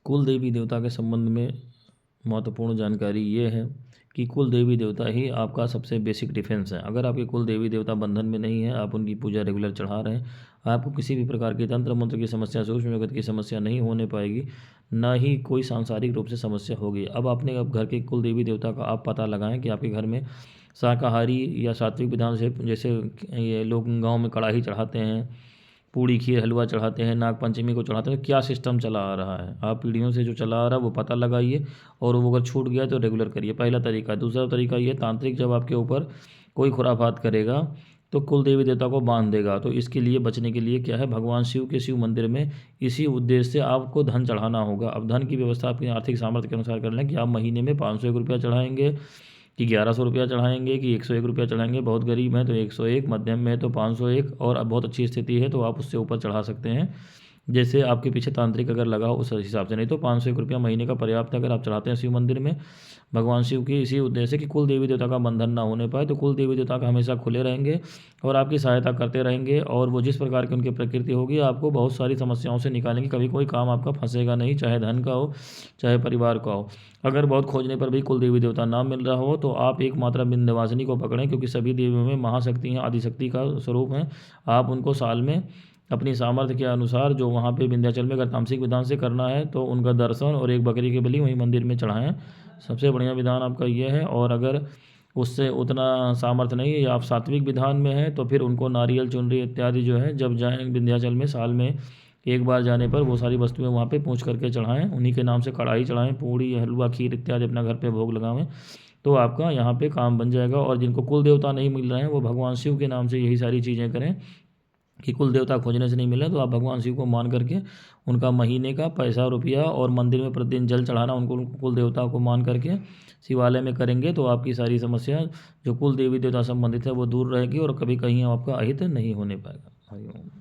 कुल देवी देवता के संबंध में महत्वपूर्ण जानकारी ये है कि कुल देवी देवता ही आपका सबसे बेसिक डिफेंस है। अगर आपके कुल देवी देवता बंधन में नहीं है, आप उनकी पूजा रेगुलर चढ़ा रहे हैं, आपको किसी भी प्रकार की तंत्र मंत्र की समस्या, सूक्ष्म जगत की समस्या नहीं होने पाएगी, ना ही कोई सांसारिक रूप से समस्या होगी। अब घर के कुल देवी देवता का आप पता लगाएं कि आपके घर में शाकाहारी या सात्विक विधान से, जैसे ये लोग गाँव में कड़ाही चढ़ाते हैं, पूड़ी खीर हलवा चढ़ाते हैं, नाग पंचमी को चढ़ाते हैं, तो क्या सिस्टम चला आ रहा है, आप पीढ़ियों से जो चला आ रहा है वो पता लगाइए, और वो अगर छूट गया तो रेगुलर करिए। पहला तरीका। दूसरा तरीका ये, तांत्रिक जब आपके ऊपर कोई खुराफात करेगा तो कुल देवी देवता को बांध देगा, तो इसके लिए बचने के लिए क्या है, भगवान शिव के शिव मंदिर में इसी उद्देश्य से आपको धन चढ़ाना होगा। अब धन की व्यवस्था अपनी आर्थिक सामर्थ्य के अनुसार कर लें कि आप महीने में 501 रुपया चढ़ाएंगे, कि 1100 रुपया चढ़ाएंगे, कि 101 रुपया चढ़ाएंगे। बहुत गरीब हैं तो 101, मध्यम में है तो 501, और अब बहुत अच्छी स्थिति है तो आप उससे ऊपर चढ़ा सकते हैं, जैसे आपके पीछे तांत्रिक अगर लगा हो उस हिसाब से। नहीं तो 501 रुपया महीने का पर्याप्त है अगर आप चढ़ाते हैं शिव मंदिर में भगवान शिव की इसी उद्देश्य से कि कुल देवी देवता का बंधन ना होने पाए। तो कुल देवी देवता का हमेशा खुले रहेंगे और आपकी सहायता करते रहेंगे, और वो जिस प्रकार की उनकी प्रकृति होगी आपको बहुत सारी समस्याओं से निकालेंगे। कभी कोई काम आपका फंसेगा नहीं, चाहे धन का हो चाहे परिवार का हो। अगर बहुत खोजने पर भी कुल देवी देवता ना मिल रहा हो तो आप एक मात्रा विंध्यवासिनी को पकड़ें, क्योंकि सभी देवियों में महाशक्ति हैं, आदिशक्ति का स्वरूप हैं। आप उनको साल में अपनी सामर्थ्य के अनुसार, जो वहाँ पे विंध्याचल में अगर तामसिक विधान से करना है तो उनका दर्शन और एक बकरी की बलि वहीं मंदिर में चढ़ाएं। सबसे बढ़िया विधान आपका ये है। और अगर उससे उतना सामर्थ्य नहीं है या आप सात्विक विधान में हैं तो फिर उनको नारियल चुनरी इत्यादि जो है, जब जाएं विंध्याचल में साल में एक बार जाने पर, वो सारी वस्तुएं वहाँ पे पहुँच करके चढ़ाएं। उन्हीं के नाम से कढ़ाई चढ़ाएं, पूड़ी हलवा खीर इत्यादि अपना घर पे भोग लगावें, तो आपका यहाँ पे काम बन जाएगा। और जिनको कुल देवता नहीं मिल रहे हैं वो भगवान शिव के नाम से यही सारी चीज़ें करें कि कुल देवता खोजने से नहीं मिले तो आप भगवान शिव को मान करके उनका महीने का पैसा रुपया और मंदिर में प्रतिदिन जल चढ़ाना उनको कुल देवता को मान करके शिवालय में करेंगे, तो आपकी सारी समस्या जो कुल देवी देवता संबंधित है वो दूर रहेगी और कभी कहीं आपका अहित नहीं होने पाएगा। हरि ओम।